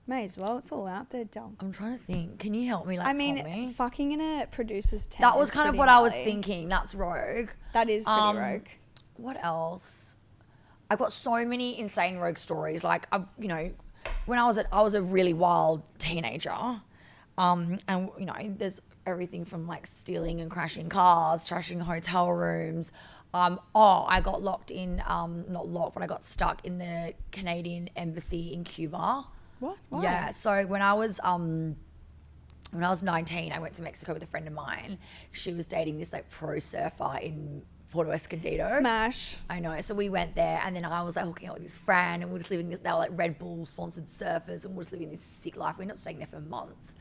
May as well. It's all out there, doll. I'm trying to think. Can you help me? Fucking in a producer's tent. That was kind of what I was thinking. That's rogue. That is pretty rogue. What else? I've got so many insane rogue stories. When I was a really wild teenager, and there's everything from stealing and crashing cars, trashing hotel rooms. I got locked in, not locked, but I got stuck in the Canadian embassy in Cuba. What? Why? Yeah. So when I was 19, I went to Mexico with a friend of mine. She was dating this pro surfer in Porto Escondido. Smash. I know. So we went there, and then I was like hooking up with this friend, and we were just living this. They were like Red Bull sponsored surfers, and we were just living this sick life. We ended up staying there for months.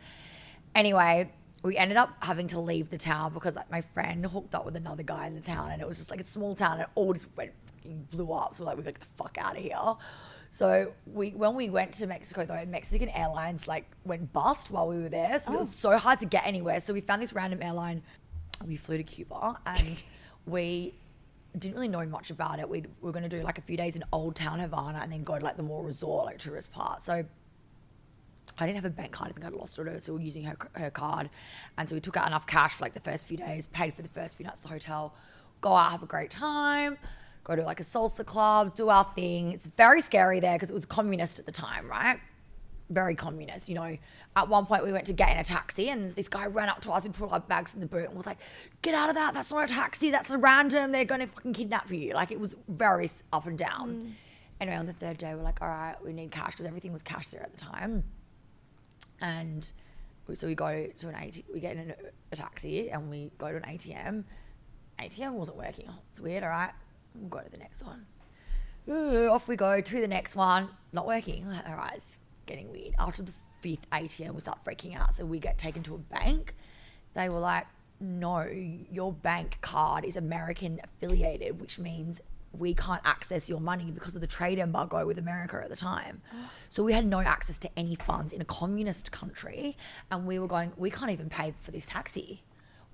Anyway, we ended up having to leave the town because like my friend hooked up with another guy in the town, and it was just like a small town, and it all just fucking blew up. So we're like, we got to get the fuck out of here. So when we went to Mexico though, Mexican Airlines like went bust while we were there. So it was so hard to get anywhere. So we found this random airline. We flew to Cuba, and we didn't really know much about it. We were going to do like a few days in Old Town Havana and then go to like the more resort, like tourist part. So I didn't have a bank card. I think I'd lost it. So we were using her card. And so we took out enough cash for like the first few days, paid for the first few nights at the hotel, go out, have a great time, go to like a salsa club, do our thing. It's very scary there because it was communist at the time, right? Very communist, you know. At one point we went to get in a taxi and this guy ran up to us and put our bags in the boot and was like, get out of that, that's not a taxi, that's a random, they're going to fucking kidnap you. Like it was very up and down. Anyway, on the third day we're like, all right, we need cash because everything was cash there at the time. And so we go to we get in a taxi and we go to an ATM. ATM wasn't working. Oh, it's weird, all right, we'll go to the next one. Off we go to the next one, not working. All right, it's getting weird. After the 5th ATM, we start freaking out. So we get taken to a bank. They were like, no, your bank card is American affiliated, which means we can't access your money because of the trade embargo with America at the time. So we had no access to any funds in a communist country. And we were going, we can't even pay for this taxi.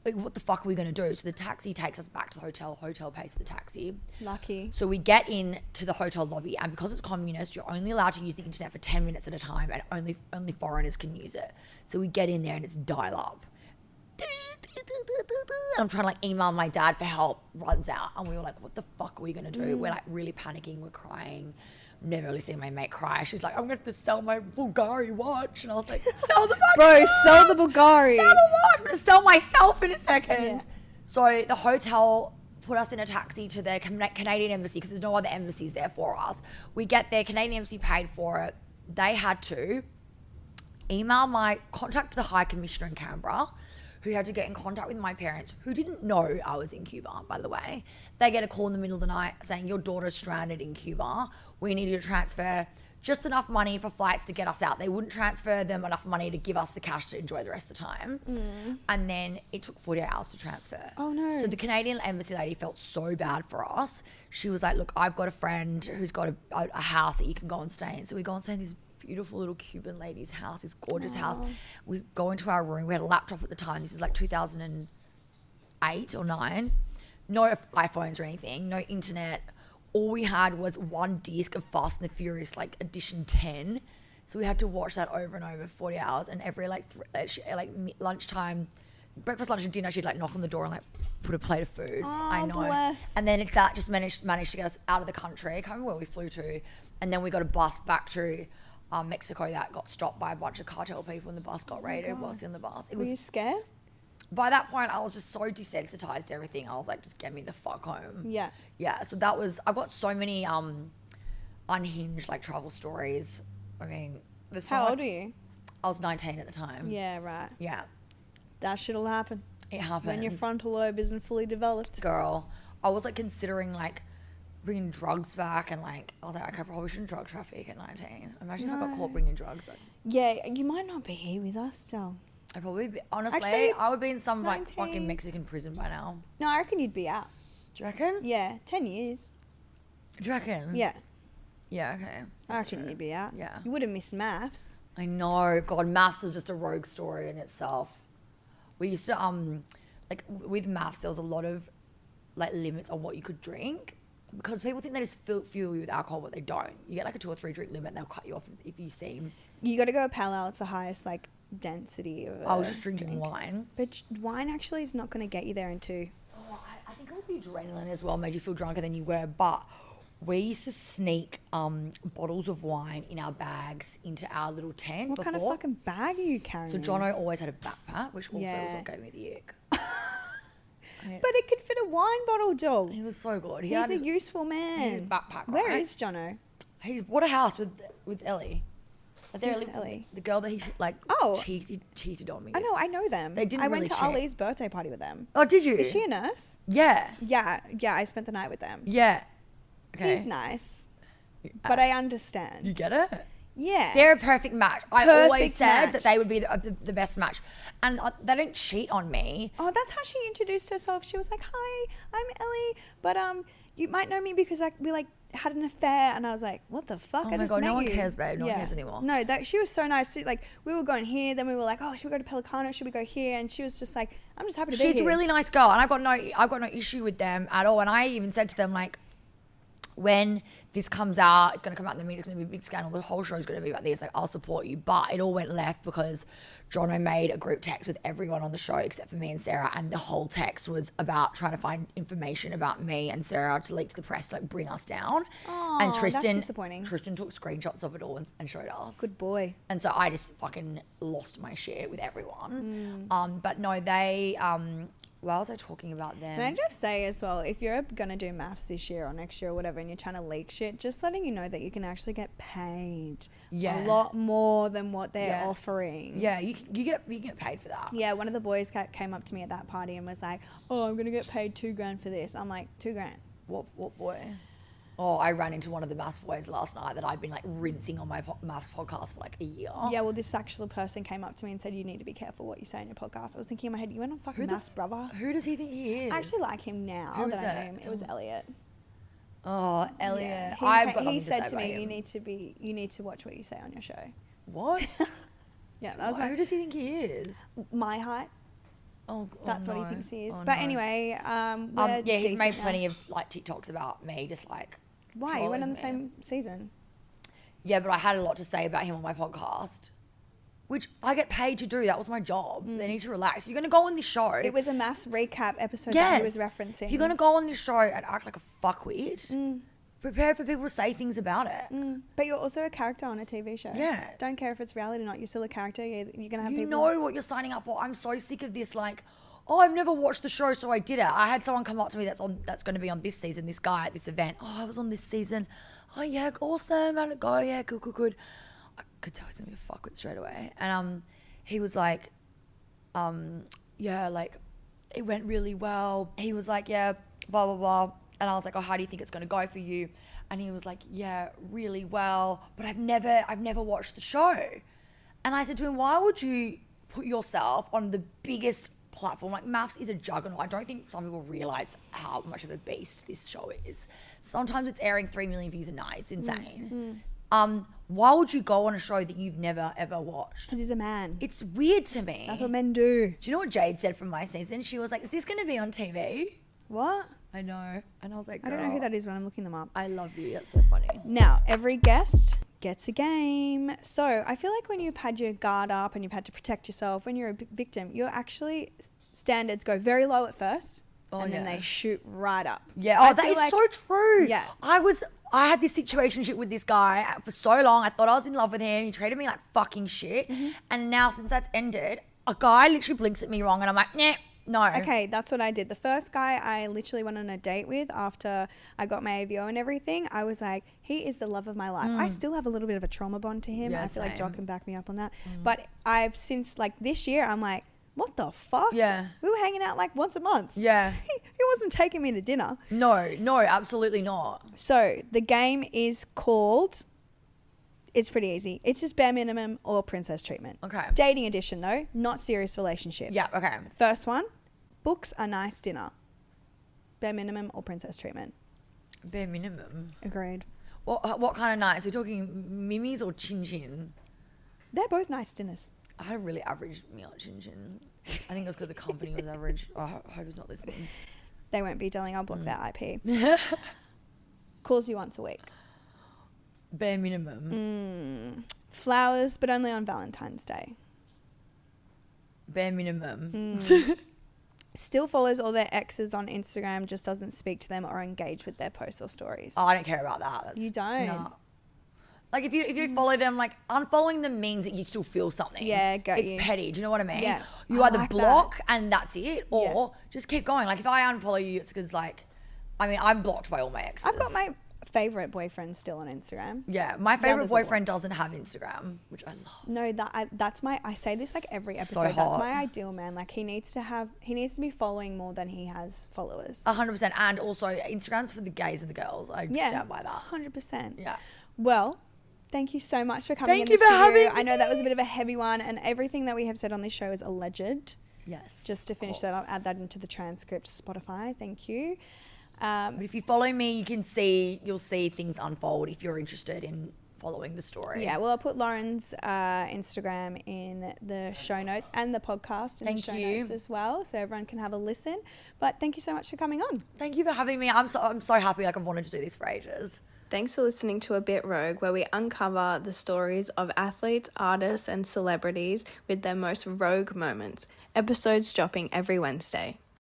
Like, what the fuck are we going to do? So the taxi takes us back to the hotel. Hotel pays for the taxi. Lucky. So we get in to the hotel lobby, and because it's communist, you're only allowed to use the internet for 10 minutes at a time, and only foreigners can use it. So we get in there, and it's dial up. I'm trying to like email my dad for help, runs out, and we were like, what the fuck are we going to do? We're like really panicking, we're crying. Never really seen my mate cry. She's like, I'm going to have to sell my Bulgari watch. And I was like, sell the fucking Bro, watch. sell the Bulgari. Sell the watch. I'm going to sell myself in a second. Yeah. So the hotel put us in a taxi to the Canadian embassy because there's no other embassies there for us. We get there, Canadian embassy paid for it. They had to contact the High Commissioner in Canberra, who had to get in contact with my parents, who didn't know I was in Cuba, by the way. They get a call in the middle of the night saying, your daughter's stranded in Cuba. We need you to transfer just enough money for flights to get us out. They wouldn't transfer them enough money to give us the cash to enjoy the rest of the time. And then it took 48 hours to transfer. Oh, no. So the Canadian embassy lady felt so bad for us. She was like, look, I've got a friend who's got a house that you can go and stay in. So we go and stay in this beautiful little Cuban lady's house, this gorgeous house. We go into our room. We had a laptop at the time. This is like 2008 or 9. No iPhones or anything. No internet. All we had was one disc of Fast and the Furious, like edition 10. So we had to watch that over and over for 40 hours. And every lunchtime, breakfast, lunch and dinner, she'd like knock on the door and like put a plate of food. I know. Bless. And then that just managed to get us out of the country. I can't remember where we flew to. And then we got a bus back to Mexico that got stopped by a bunch of cartel people and the bus got raided whilst in the bus. Were you scared? By that point, I was just so desensitized to everything. I was like, just get me the fuck home. Yeah. Yeah, so I've got so many unhinged like travel stories. I mean, How old were you? I was 19 at the time. Yeah, right. Yeah. That shit'll happen. It happened. When your frontal lobe isn't fully developed. Girl, I was like considering like bringing drugs back, and like I was like, okay, I probably shouldn't drug traffic at 19. Imagine if I got caught bringing drugs. Like, yeah, you might not be here with us still. I'd probably be, honestly, Actually, I would be in some like 19. fucking Mexican prison by now. No, I reckon you'd be out. Do you reckon? Yeah, 10 years. Do you reckon? Yeah, Yeah, okay. I That's reckon true. you'd be out. Yeah. You would have missed MAFS. I know. God, MAFS was just a rogue story in itself. We used to, like with MAFS, there was a lot of like limits on what you could drink because people think they just fuel you with alcohol, but they don't. You get like a 2 or 3 drink limit and they'll cut you off if you seem. You got to go pale ale. It's the highest like density of I was just drinking wine. But wine actually is not going to get you there in 2. Oh, I think it would be adrenaline as well, made you feel drunker than you were. But we used to sneak bottles of wine in our bags into our little tent. What kind of fucking bag are you carrying? So Jono always had a backpack, which also was Yeah. what gave me the ick. But it could fit a wine bottle, dog. He was so good. He's a useful man. his backpack, Where right? is Jono? He bought a house with Ellie. They're Who's Ellie? the girl that he Oh. cheated on me. I know them. They didn't I went really to cheat. Ali's birthday party with them. Oh, did you? Is she a nurse? Yeah. Yeah, I spent the night with them. Yeah. Okay. He's nice, but I understand. You get it? Yeah. They're a perfect match. I Perfect always said match. that they would be the best match. And they don't cheat on me. Oh, that's how she introduced herself. She was like, "Hi, I'm Ellie, but you might know me because we had an affair." And I was like, "What the fuck?" Oh I my just God, met no one you." cares, babe. No one cares anymore. No, she was so nice. She, we were going here, then we were like, "Oh, should we go to Pelicano? Should we go here?" And she was just like, "I'm just happy to be here." She's a really nice girl, and I've got no issue with them at all. And I even said to them, like, when this comes out, it's going to come out in the media, it's going to be a big scandal, the whole show is going to be about this, like, I'll support you. But it all went left because Jono made a group text with everyone on the show except for me and Sarah, and the whole text was about trying to find information about me and Sarah to leak to the press to, like, bring us down. Oh, And Tristan, that's disappointing. Tristan took screenshots of it all and showed us. Good boy. And so I just fucking lost my shit with everyone. But no, they why was I talking about them? Can I just say as well, if you're going to do MAFS this year or next year or whatever and you're trying to leak shit, just letting you know that you can actually get paid a lot more than what they're offering. Yeah, you get paid for that. Yeah, one of the boys came up to me at that party and was like, "Oh, I'm going to get paid $2,000 for this." I'm like, $2,000? What boy? Oh, I ran into one of the MAFS boys last night that I'd been like rinsing on my MAFS podcast for like a year. Yeah, well, this actual person came up to me and said, "You need to be careful what you say in your podcast." I was thinking in my head, you went on fucking MAFS, brother. Who does he think he is? I actually like him now. Who was that I that? know him. It was Elliot. Oh, Elliot. Yeah. I've got he nothing to said say to about me, him. you need to watch what you say on your show. What? Yeah, that was Who does he think he is? my height. That's what he thinks he is. Oh, but no. anyway, Yeah, he's made now. plenty of like TikToks about me, just like. Why? You went on the trolling me. same season. Yeah, but I had a lot to say about him on my podcast, which I get paid to do. That was my job. They need to relax. If you're going to go on this show. It was a MAFS recap episode that he was referencing. If you're going to go on this show and act like a fuckwit, prepare for people to say things about it. But you're also a character on a TV show. Yeah. Don't care if it's reality or not. You're still a character. You're going to have You people. know what you're signing up for. I'm so sick of this, like, oh, I've never watched the show, so I did it. I had someone come up to me that's going to be on this season, this guy at this event. Oh, I was on this season. Oh, yeah, awesome. How'd it go? Yeah, good. I could tell he's going to be a fuckwit straight away. And he was like, yeah, like, it went really well. He was like, yeah, blah, blah, blah. And I was like, oh, how do you think it's going to go for you? And he was like, yeah, really well. But I've never watched the show. And I said to him, why would you put yourself on the biggest platform? Like, MAFS is a juggernaut. I don't think some people realize how much of a beast this show is. Sometimes it's airing 3 million views a night. It's insane. Why would you go on a show that you've never ever watched? Because he's a man. It's weird to me. That's what men do. Do you know what Jade said from my season? She was like, is this going to be on TV? What? I know. And I was like, I don't know who that is when I'm looking them up. I love you. That's so funny. Now, every guest gets a game. So I feel like when you've had your guard up and you've had to protect yourself, when you're a victim, your actually standards go very low at first. And then they shoot right up. Yeah. I Oh, that feel is like- so true. Yeah. I had this situationship with this guy for so long. I thought I was in love with him. He treated me like fucking shit. And now since that's ended, a guy literally blinks at me wrong and I'm like, nah, no. Okay, that's what I did. The first guy I literally went on a date with after I got my AVO and everything, I was like, he is the love of my life. I still have a little bit of a trauma bond to him. Yeah, I feel like same. Jock can back me up on that. But I've since like this year, I'm like, what the fuck? Yeah. We were hanging out like once a month. Yeah. He wasn't taking me to dinner. No, absolutely not. So the game is called, it's pretty easy. It's just bare minimum or princess treatment. Okay. Dating edition though, not serious relationship. Yeah, okay. First one, books a nice dinner. Bare minimum or princess treatment. Bare minimum. Agreed. What kind of nights? Are we talking mimis or chin chin? They're both nice dinners. I had a really average meal at Chin Chin. I think it was because the company was average. I hope he's not listening. They won't be, darling. I'll block their IP. Calls you once a week. Bare minimum. Flowers, but only on Valentine's Day. Bare minimum. Still follows all their exes on Instagram, just doesn't speak to them or engage with their posts or stories. Oh, I don't care about that. You don't? No. Like, if you follow them, like, unfollowing them means that you still feel something. Yeah, got it's you. petty. Do you know what I mean? Yeah. You I either like block and that's it, or Yeah. just keep going. Like, if I unfollow you, it's because, like, I mean, I'm blocked by all my exes. I've got my favorite boyfriend still on Instagram. Yeah, my favorite others are boyfriend doesn't have Instagram, which I love. No, that's my. I say this like every So episode. That's hot. my ideal man. Like he needs to be following more than he has followers. 100%. And also, Instagram's for the gays and the girls. I stand by that. 100%. Yeah. Well, thank you so much for coming Thank in you the for studio. having I know that was a me. bit of a heavy one, and everything that we have said on this show is alleged. Yes. Just to finish that up, add that into the transcript, Spotify. Thank you. But if you follow me, you'll see things unfold if you're interested in following the story. Yeah, well, I'll put Lauren's Instagram in the show notes and the podcast in the show notes as well, so everyone can have a listen. But thank you so much for coming on. Thank you for having me. I'm so happy. Like, I've wanted to do this for ages. Thanks for listening to A Bit Rogue, where we uncover the stories of athletes, artists, and celebrities with their most rogue moments. Episodes dropping every Wednesday.